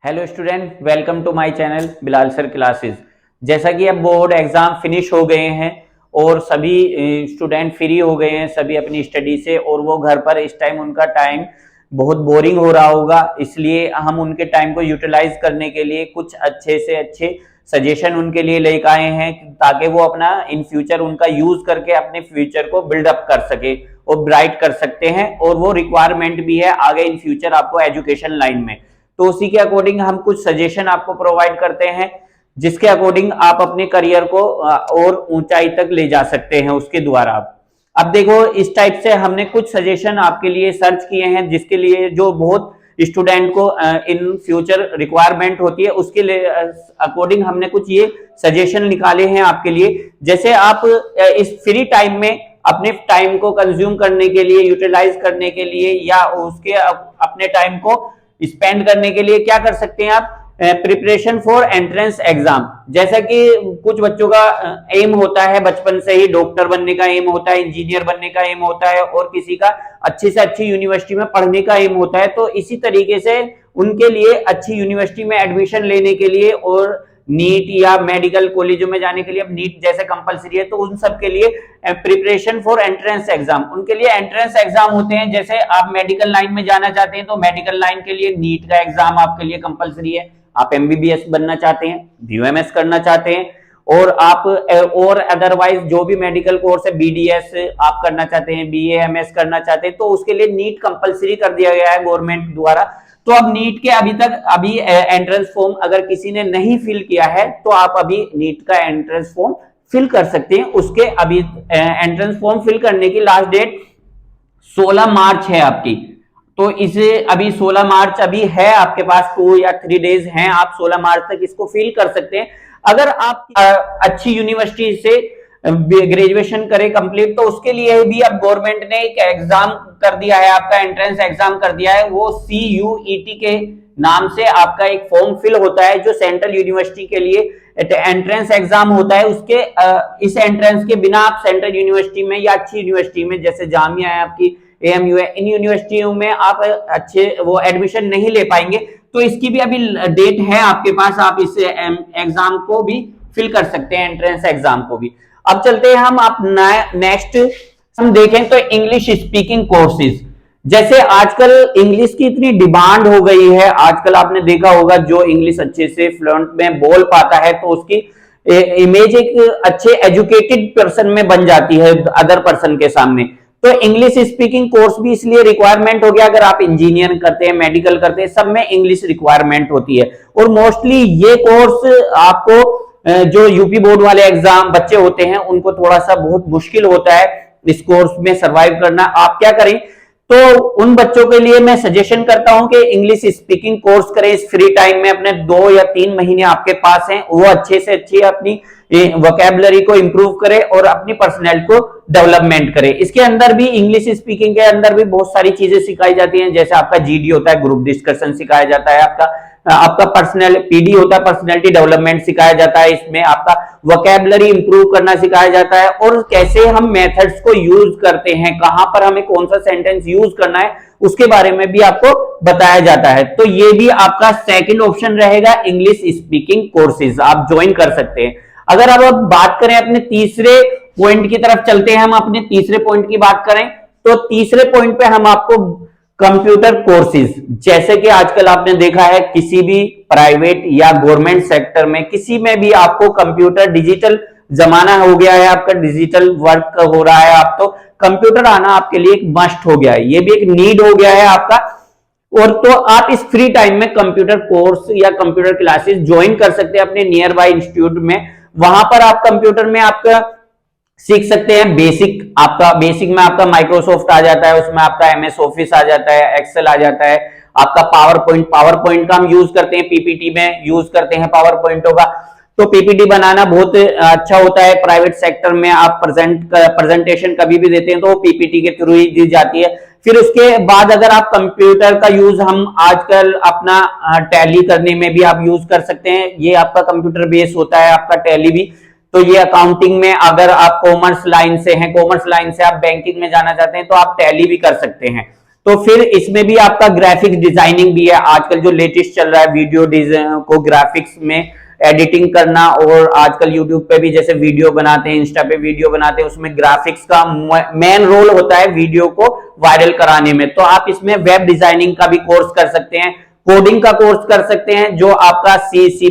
Hello student, welcome to my channel Bilal sir classes. जैसा कि अब बोर्ड एग्जाम फिनिश हो गए हैं और सभी स्टूडेंट फ्री हो गए हैं सभी अपनी स्टडी से, और वो घर पर इस टाइम उनका टाइम बहुत बोरिंग हो रहा होगा, इसलिए हम उनके टाइम को यूटिलाइज करने के लिए कुछ अच्छे से अच्छे सजेशन उनके लिए लेकर आए हैं ताकि वो अपना इन फ्यूचर उनका यूज करके अपने फ्यूचर को बिल्डअप कर सके और ब्राइट कर सकते हैं, और वो रिक्वायरमेंट भी है आगे इन फ्यूचर आपको एजुकेशन लाइन में। तो उसी के अकॉर्डिंग हम कुछ सजेशन आपको प्रोवाइड करते हैं जिसके अकॉर्डिंग आप अपने करियर को और ऊंचाई तक ले जा सकते हैं उसके द्वारा। अब देखो, इस टाइप से हमने कुछ सजेशन आपके लिए सर्च किए हैं जिसके लिए जो बहुत स्टूडेंट को इन फ्यूचर रिक्वायरमेंट होती है, उसके लिए अकॉर्डिंग हमने कुछ ये सजेशन निकाले हैं आपके लिए। जैसे आप इस फ्री टाइम में अपने टाइम को कंज्यूम करने के लिए, यूटिलाइज करने के लिए, या उसके अपने टाइम को स्पेंड करने के लिए क्या कर सकते हैं आप? Preparation for entrance exam. जैसा कि कुछ बच्चों का एम होता है बचपन से ही डॉक्टर बनने का एम होता है, इंजीनियर बनने का एम होता है, और किसी का अच्छी से अच्छी यूनिवर्सिटी में पढ़ने का एम होता है। तो इसी तरीके से उनके लिए अच्छी यूनिवर्सिटी में एडमिशन लेने के लिए और नीट या मेडिकल कॉलेजों में जाने के लिए, अब नीट जैसे कंपलसरी है, तो उन सब के लिए प्रिपरेशन फॉर एंट्रेंस एग्जाम, उनके लिए एंट्रेंस एग्जाम होते हैं। जैसे आप मेडिकल लाइन में जाना चाहते हैं तो मेडिकल लाइन के लिए नीट का एग्जाम आपके लिए कंपलसरी है। आप एमबीबीएस बनना चाहते हैं, बीयूएमएस करना चाहते हैं, और आप और अदरवाइज जो भी मेडिकल कोर्स है, बीडीएस आप करना चाहते हैं, बीएएमएस करना चाहते हैं, तो उसके लिए नीट कंपलसरी कर दिया गया है गवर्नमेंट द्वारा। तो अब नीट के अभी एंट्रेंस फॉर्म अगर किसी ने नहीं फिल किया है तो आप अभी नीट का एंट्रेंस फॉर्म फिल कर सकते हैं। उसके अभी एंट्रेंस फॉर्म फिल करने की लास्ट डेट 16 मार्च है आपकी। तो इसे अभी 16 मार्च अभी है आपके पास, 2 या 3 डेज हैं, आप 16 मार्च तक इसको फिल कर सकते हैं। अगर आप अच्छी यूनिवर्सिटी से ग्रेजुएशन करें कंप्लीट, तो उसके लिए भी अब गवर्नमेंट ने एक एग्जाम कर दिया है, आपका एंट्रेंस एग्जाम कर दिया है। वो CUET के नाम से आपका एक फॉर्म फिल होता है जो सेंट्रल यूनिवर्सिटी के लिए एंट्रेंस एग्जाम होता है। उसके इस एंट्रेंस के बिना आप सेंट्रल यूनिवर्सिटी में या अच्छी यूनिवर्सिटी में, जैसे जामिया है आपकी, AMU है, इन यूनिवर्सिटियों में आप अच्छे वो एडमिशन नहीं ले पाएंगे। तो इसकी भी अभी डेट है आपके पास, आप इस एग्जाम को भी फिल कर सकते हैं, एंट्रेंस एग्जाम को भी। अब चलते हैं हम आप नेक्स्ट हम देखें तो इंग्लिश स्पीकिंग कोर्सेज। जैसे आजकल इंग्लिश की इतनी डिमांड हो गई है, आजकल आपने देखा होगा जो इंग्लिश अच्छे से फ्लुएंट में बोल पाता है तो उसकी इमेज एक अच्छे एजुकेटेड पर्सन में बन जाती है अदर पर्सन के सामने। तो इंग्लिश स्पीकिंग कोर्स भी इसलिए रिक्वायरमेंट हो गया। अगर आप इंजीनियर करते हैं, मेडिकल करते हैं, सब में इंग्लिश रिक्वायरमेंट होती है। और मोस्टली ये कोर्स आपको जो यूपी बोर्ड वाले एग्जाम बच्चे होते हैं उनको थोड़ा सा बहुत मुश्किल होता है इस कोर्स में सरवाइव करना। आप क्या करें, तो उन बच्चों के लिए मैं सजेशन करता हूं कि इंग्लिश स्पीकिंग कोर्स करें इस फ्री टाइम में। अपने 2 या 3 महीने आपके पास हैं, वो अच्छे से अच्छी अपनी वोकैबुलरी को इंप्रूव करे और अपनी पर्सनैलिटी को डेवलपमेंट करे। इसके अंदर भी इंग्लिश स्पीकिंग के अंदर भी बहुत सारी चीजें सिखाई जाती हैं। जैसे आपका जीडी होता है, ग्रुप डिस्कशन सिखाया जाता है, आपका पर्सनल पीडी होता है, पर्सनैलिटी डेवलपमेंट सिखाया जाता है। इसमें आपका वोकैबुलरी इंप्रूव करना सिखाया जाता है, और कैसे हम मेथड्स को यूज करते हैं, कहां पर हमें कौन सा सेंटेंस यूज करना है, उसके बारे में भी आपको बताया जाता है। तो ये भी आपका सेकंड ऑप्शन रहेगा, इंग्लिश स्पीकिंग कोर्सेज आप ज्वाइन कर सकते हैं। अगर अब बात करें अपने तीसरे पॉइंट की तरफ चलते हैं, हम अपने तीसरे पॉइंट की बात करें तो तीसरे पॉइंट पे हम आपको कंप्यूटर कोर्सेज, जैसे कि आजकल आपने देखा है किसी भी प्राइवेट या गवर्नमेंट सेक्टर में किसी में भी आपको कंप्यूटर, डिजिटल जमाना हो गया है, आपका डिजिटल वर्क हो रहा है, आप तो कंप्यूटर आना आपके लिए एक मस्ट हो गया है, ये भी एक नीड हो गया है आपका। और तो आप इस फ्री टाइम में कंप्यूटर कोर्स या कंप्यूटर क्लासेस ज्वाइन कर सकते हैं अपने नियर बाय इंस्टीट्यूट में। वहां पर आप कंप्यूटर में आपका सीख सकते हैं बेसिक में आपका माइक्रोसॉफ्ट आ जाता है, उसमें आपका MS ऑफिस आ जाता है, एक्सेल आ जाता है, आपका पावर पॉइंट का हम यूज करते हैं, पीपीटी में यूज करते हैं पावर पॉइंटों का। तो पीपीटी बनाना बहुत अच्छा होता है। प्राइवेट सेक्टर में आप प्रेजेंटेशन कभी भी देते हैं तो पीपीटी के थ्रू ही दी जाती है। फिर उसके बाद अगर आप कंप्यूटर का यूज हम आजकल अपना टैली करने में भी आप यूज कर सकते हैं, ये आपका कंप्यूटर बेस होता है आपका टैली भी। तो ये अकाउंटिंग में अगर आप कॉमर्स लाइन से हैं, कॉमर्स लाइन से आप बैंकिंग में जाना चाहते हैं तो आप टैली भी कर सकते हैं। तो फिर इसमें भी आपका ग्राफिक्स डिजाइनिंग भी है, आजकल जो लेटेस्ट चल रहा है वीडियो डिजाइन को ग्राफिक्स में एडिटिंग करना, और आजकल यूट्यूब पे भी जैसे वीडियो बनाते हैं, इंस्टा पे वीडियो बनाते हैं, उसमें ग्राफिक्स का मेन रोल होता है वीडियो को वायरल कराने में। तो आप इसमें वेब डिजाइनिंग का भी कोर्स कर सकते हैं, कोडिंग का कोर्स कर सकते हैं, जो आपका C++,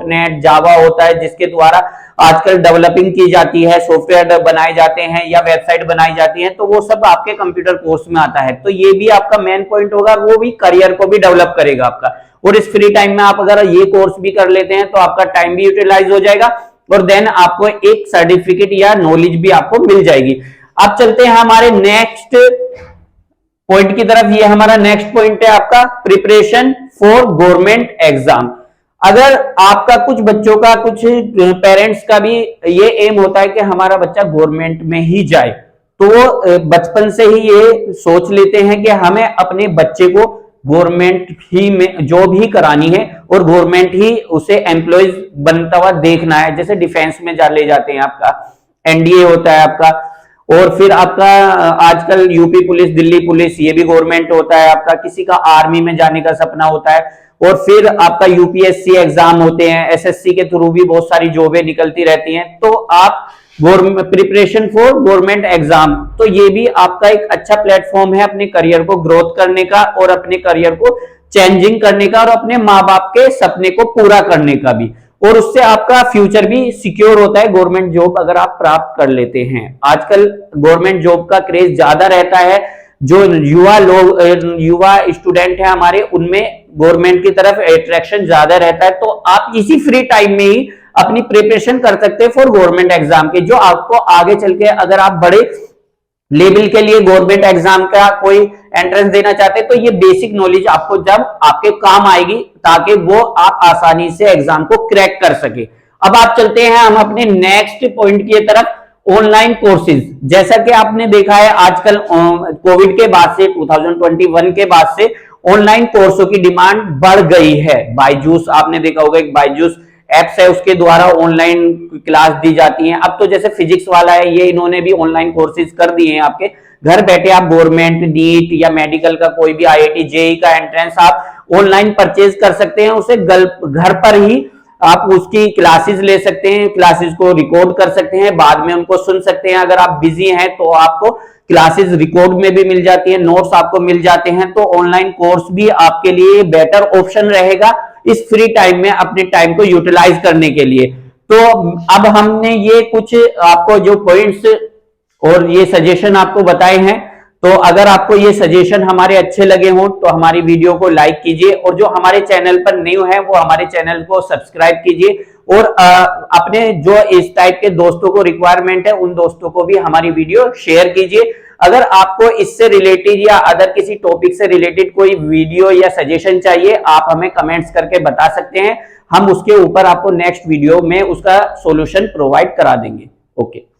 .NET, जावा होता है, जिसके द्वारा आजकल डेवलपिंग की जाती है, सॉफ्टवेयर बनाए जाते हैं या वेबसाइट बनाई जाती है, तो वो सब आपके कंप्यूटर कोर्स में आता है। तो ये भी आपका मेन पॉइंट होगा, वो भी करियर को भी डेवलप करेगा आपका। और इस फ्री टाइम में आप अगर ये कोर्स भी कर लेते हैं तो आपका टाइम भी यूटिलाइज हो जाएगा, और देन आपको एक सर्टिफिकेट या नॉलेज भी आपको मिल जाएगी। अब चलते हैं हमारे नेक्स्ट पॉइंट की तरफ। ये हमारा नेक्स्ट पॉइंट है आपका प्रिपरेशन फॉर गवर्नमेंट एग्जाम। अगर आपका कुछ बच्चों का, कुछ पेरेंट्स का भी ये एम होता है कि हमारा बच्चा गवर्नमेंट में ही जाए, तो वो बचपन से ही ये सोच लेते हैं कि हमें अपने बच्चे को गवर्नमेंट ही में जॉब ही करानी है और गवर्नमेंट ही उसे एम्प्लॉयज बनता हुआ देखना है। जैसे डिफेंस में ले जाते हैं, आपका एनडीए होता है आपका, और फिर आपका आजकल यूपी पुलिस, दिल्ली पुलिस, ये भी गवर्नमेंट होता है आपका। किसी का आर्मी में जाने का सपना होता है, और फिर आपका यूपीएससी एग्जाम होते हैं, एसएससी के थ्रू भी बहुत सारी जॉबें निकलती रहती हैं। तो आप प्रिपरेशन फॉर गवर्नमेंट एग्जाम, तो ये भी आपका एक अच्छा प्लेटफॉर्म है अपने करियर को ग्रोथ करने का, और अपने करियर को चेंजिंग करने का, और अपने माँ बाप के सपने को पूरा करने का भी। और उससे आपका फ्यूचर भी सिक्योर होता है गवर्नमेंट जॉब अगर आप प्राप्त कर लेते हैं। आजकल गवर्नमेंट जॉब का क्रेज ज्यादा रहता है, जो युवा लोग, युवा स्टूडेंट है हमारे, उनमें गवर्नमेंट की तरफ अट्रैक्शन ज्यादा रहता है। तो आप इसी फ्री टाइम में ही अपनी प्रिपरेशन कर सकते हैं फॉर गवर्नमेंट एग्जाम के, जो आपको आगे चल के अगर आप बड़े लेवल के लिए गवर्नमेंट एग्जाम का कोई एंट्रेंस देना चाहते हैं, तो ये बेसिक नॉलेज आपको जब आपके काम आएगी, ताकि वो आप आसानी से एग्जाम को क्रैक कर सके। अब आप चलते हैं हम अपने नेक्स्ट पॉइंट की तरफ, ऑनलाइन कोर्सेज। जैसा कि आपने देखा है आजकल कोविड के बाद से, 2021 के बाद से ऑनलाइन कोर्सों की डिमांड बढ़ गई है। बायजूस आपने देखा होगा, एक बायजूस एप्स है, उसके द्वारा ऑनलाइन क्लास दी जाती हैं। अब तो जैसे फिजिक्स वाला है, ये इन्होंने भी ऑनलाइन कोर्सेज कर दिए हैं आपके घर बैठे। आप गवर्नमेंट, नीट या मेडिकल का कोई भी IIT, JEE का एंट्रेंस आप ऑनलाइन परचेज कर सकते हैं, उसे घर पर ही आप उसकी क्लासेस ले सकते हैं, क्लासेस को रिकॉर्ड कर सकते हैं, बाद में उनको सुन सकते हैं। अगर आप बिजी हैं तो आपको क्लासेस रिकॉर्ड में भी मिल जाती है, नोट्स आपको मिल जाते हैं। तो ऑनलाइन कोर्स भी आपके लिए बेटर ऑप्शन रहेगा इस फ्री टाइम में अपने टाइम को यूटिलाइज करने के लिए। तो अब हमने ये कुछ आपको जो पॉइंट्स और ये सजेशन आपको बताए हैं, तो अगर आपको ये सजेशन हमारे अच्छे लगे हों तो हमारी वीडियो को लाइक कीजिए, और जो हमारे चैनल पर न्यू है वो हमारे चैनल को सब्सक्राइब कीजिए, और अपने जो इस टाइप के दोस्तों को रिक्वायरमेंट है उन दोस्तों को भी हमारी वीडियो शेयर कीजिए। अगर आपको इससे रिलेटेड या अदर किसी टॉपिक से रिलेटेड कोई वीडियो या सजेशन चाहिए, आप हमें कमेंट्स करके बता सकते हैं, हम उसके ऊपर आपको नेक्स्ट वीडियो में उसका सॉल्यूशन प्रोवाइड करा देंगे। ओके।